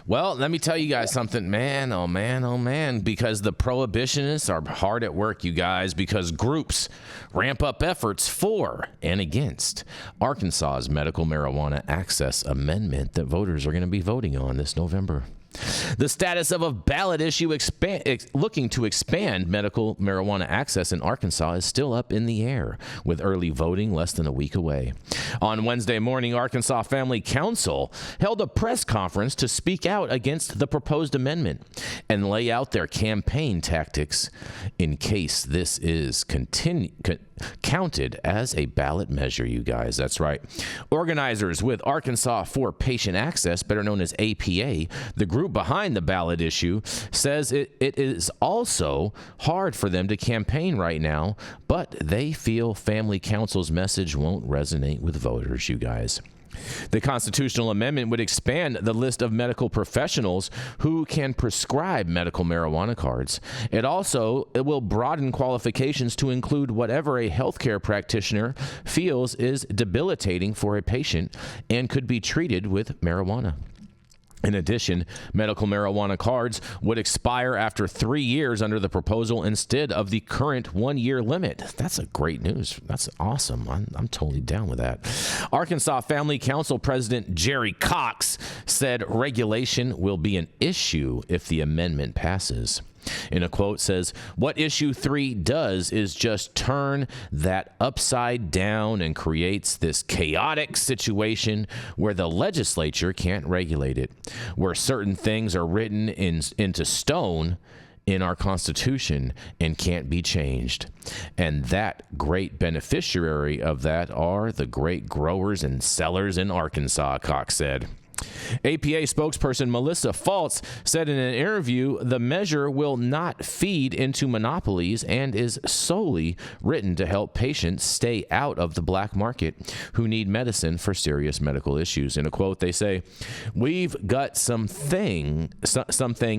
Well, let me tell you guys something, man, oh man, oh man, because the prohibitionists are hard at work, you guys, because groups ramp up efforts for and against Arkansas's medical marijuana access amendment that voters are going to be voting on this November. The status of a ballot issue looking to expand medical marijuana access in Arkansas is still up in the air, with early voting less than a week away. On Wednesday morning, Arkansas Family Council held a press conference to speak out against the proposed amendment and lay out their campaign tactics in case this is counted as a ballot measure, you guys. That's right. Organizers with Arkansas for Patient Access, better known as APA, the group behind the ballot issue, says it is also hard for them to campaign right now, but they feel Family Council's message won't resonate with voters, you guys. The constitutional amendment would expand the list of medical professionals who can prescribe medical marijuana cards. It will broaden qualifications to include whatever a healthcare practitioner feels is debilitating for a patient and could be treated with marijuana. In addition, medical marijuana cards would expire after 3 years under the proposal instead of the current 1-year limit. That's a great news. That's awesome. I'm totally down with that. Arkansas Family Council President Jerry Cox said regulation will be an issue if the amendment passes. In a quote says, "What issue 3 does is just turn that upside down and creates this chaotic situation where the legislature can't regulate it, where certain things are written into stone in our Constitution and can't be changed. And that great beneficiary of that are the great growers and sellers in Arkansas," Cox said. APA spokesperson Melissa Faltz said in an interview the measure will not feed into monopolies and is solely written to help patients stay out of the black market who need medicine for serious medical issues. In a quote, they say, "We've got something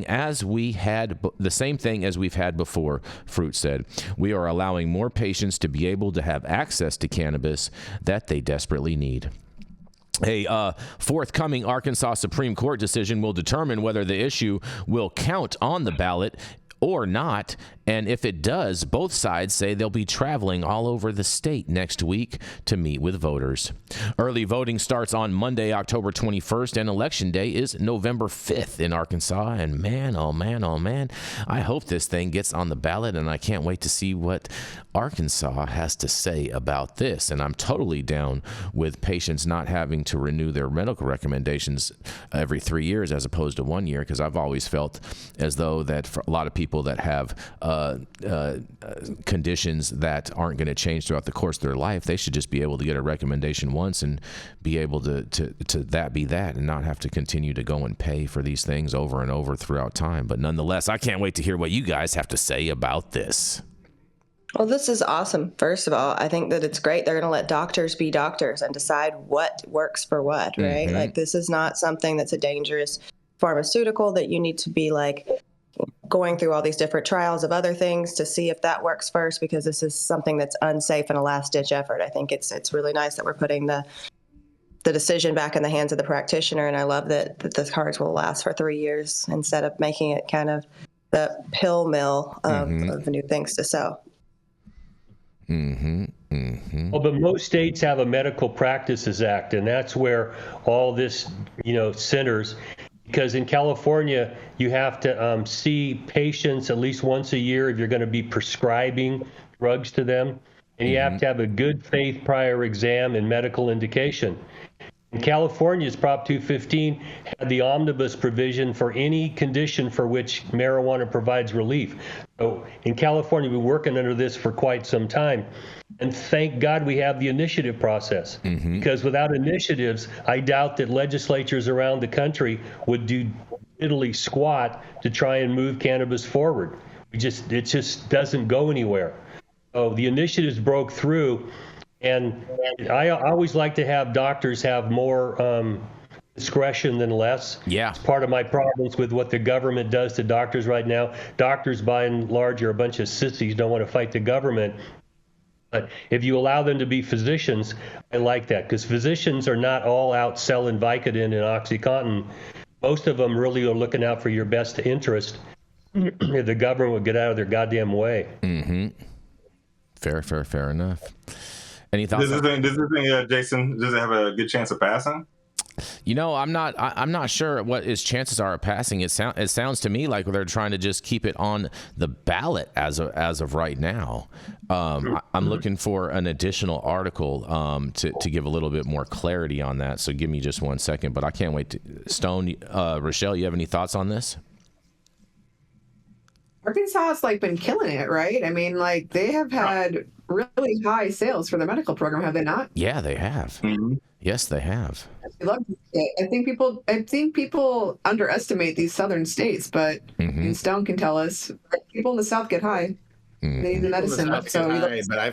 as we had, the same thing as we've had before," Fruit said. "We are allowing more patients to be able to have access to cannabis that they desperately need." A forthcoming Arkansas Supreme Court decision will determine whether the issue will count on the ballot or not, and if it does, both sides say they'll be traveling all over the state next week to meet with voters. Early voting starts on Monday, October 21st, and Election Day is November 5th in Arkansas, and man, oh man, oh man, I hope this thing gets on the ballot, and I can't wait to see what Arkansas has to say about this. And I'm totally down with patients not having to renew their medical recommendations every 3 years as opposed to 1 year, because I've always felt as though that for a lot of people that have conditions that aren't going to change throughout the course of their life, they should just be able to get a recommendation once and be able to that be that and not have to continue to go and pay for these things over and over throughout time. But nonetheless, I can't wait to hear what you guys have to say about this. Well, this is awesome. First of all, I think that it's great. They're going to let doctors be doctors and decide what works for what, right? Mm-hmm. Like, this is not something that's a dangerous pharmaceutical that you need to be like going through all these different trials of other things to see if that works first, because this is something that's unsafe and a last-ditch effort. I think it's really nice that we're putting the decision back in the hands of the practitioner, and I love that the cards will last for 3 years instead of making it kind of the pill mill of new things to sell. Well, but most states have a Medical Practices Act, and that's where all this, centers. Because in California, you have to see patients at least once a year if you're going to be prescribing drugs to them. And you have to have a good faith prior exam and medical indication. In California's Prop 215 had the omnibus provision for any condition for which marijuana provides relief. So in California, we've been working under this for quite some time. And thank God we have the initiative process, because without initiatives, I doubt that legislatures around the country would do diddly squat to try and move cannabis forward. It just doesn't go anywhere. So the initiatives broke through, and I always like to have doctors have more discretion than less. Yeah. It's part of my problems with what the government does to doctors right now. Doctors, by and large, are a bunch of sissies, don't want to fight the government. But if you allow them to be physicians, I like that, because physicians are not all out selling Vicodin and OxyContin. most of them really are looking out for your best interest. If the government would get out of their goddamn way. Mm-hmm. Fair enough. Any thoughts? Does this thing, Jason, does it have a good chance of passing? You know, I'm not sure what his chances are of passing. It sounds to me like they're trying to just keep it on the ballot as of right now. I'm looking for an additional article to give a little bit more clarity on that. So give me just 1 second. But I can't wait to Stone. Rachelle, you have any thoughts on this? Arkansas has been killing it, right? I mean, they have had really high sales for their medical program, have they not? Yeah, they have. Mm-hmm. Yes, they have. I love it. I think people underestimate these southern states, but and Stone can tell us people in the South get high. They need the medicine. But I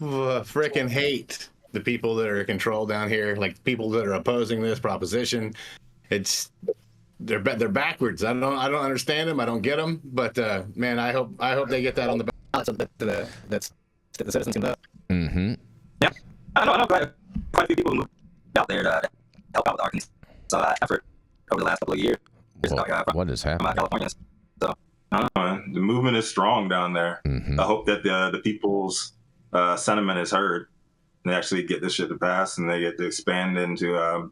freaking hate the people that are controlled down here, people that are opposing this proposition. They're backwards. I don't understand them. I don't get them. But man, I hope they get that on the ballot so that the citizens can vote. Mm-hmm. Yeah, I know quite a few people moved out there to help out with the Arkansas effort over the last couple of years. What has happened? From California. So The movement is strong down there. Mm-hmm. I hope that the people's sentiment is heard. And they actually get this shit to pass, and they get to expand into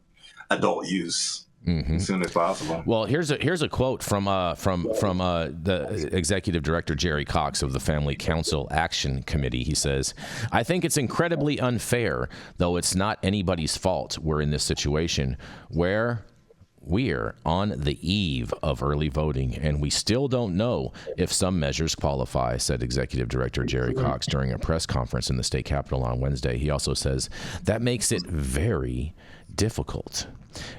adult use. As soon as possible. Well, here's a quote from the executive director Jerry Cox of the Family Council Action Committee. He says, "I think it's incredibly unfair, though it's not anybody's fault. We're in this situation where we're on the eve of early voting, and we still don't know if some measures qualify," said Executive Director Jerry Cox during a press conference in the state capitol on Wednesday. He also says that makes it very difficult.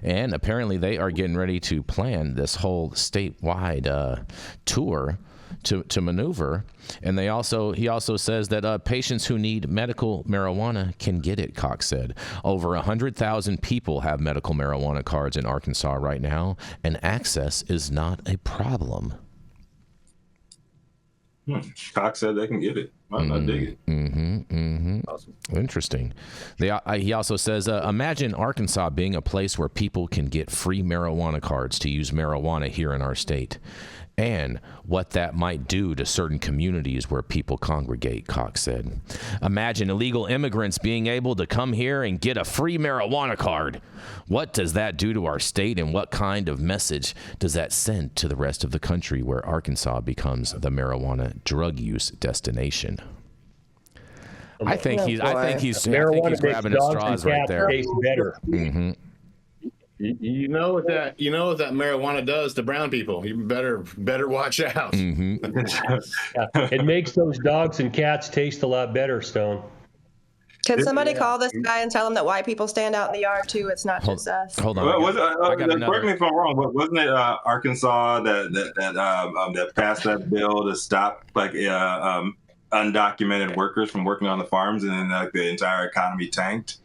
And apparently they are getting ready to plan this whole statewide tour to maneuver. And he also says that patients who need medical marijuana can get it, Cox said. Over 100,000 people have medical marijuana cards in Arkansas right now, and access is not a problem. Cox said they can get it. I dig it. Awesome. Interesting. He also says, imagine Arkansas being a place where people can get free marijuana cards to use marijuana here in our state, and what that might do to certain communities where people congregate, Cox said. Imagine illegal immigrants being able to come here and get a free marijuana card. What does that do to our state, and what kind of message does that send to the rest of the country where Arkansas becomes the marijuana drug use destination? I think he's grabbing at straws right there. Taste better. Mm-hmm. You know what that marijuana does to brown people. You better watch out. Mm-hmm. It makes those dogs and cats taste a lot better, Stone. Can somebody call this guy and tell him that white people stand out in the yard too? It's not just us. Hold on. Correct me if I'm wrong, but wasn't it Arkansas that passed that bill to stop undocumented workers from working on the farms, and then the entire economy tanked?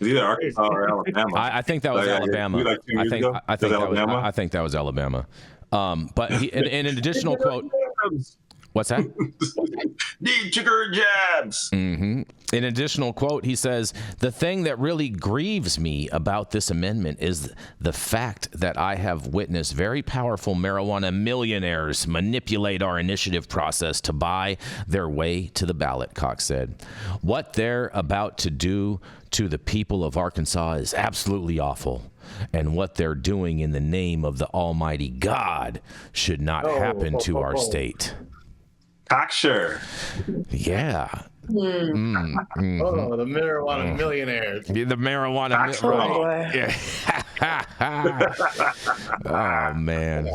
It was either Arkansas or Alabama. I think that was Alabama. I think that was Alabama. But in an additional quote, what's that? Need sugar jabs. Mm-hmm. In an additional quote, he says, "The thing that really grieves me about this amendment is the fact that I have witnessed very powerful marijuana millionaires manipulate our initiative process to buy their way to the ballot," Cox said. "What they're about to do to the people of Arkansas is absolutely awful. And what they're doing in the name of the Almighty God should not happen to our state." Cocksure. Yeah. Mm-hmm. Oh, the marijuana millionaires. The marijuana. Right. Yeah. Oh man.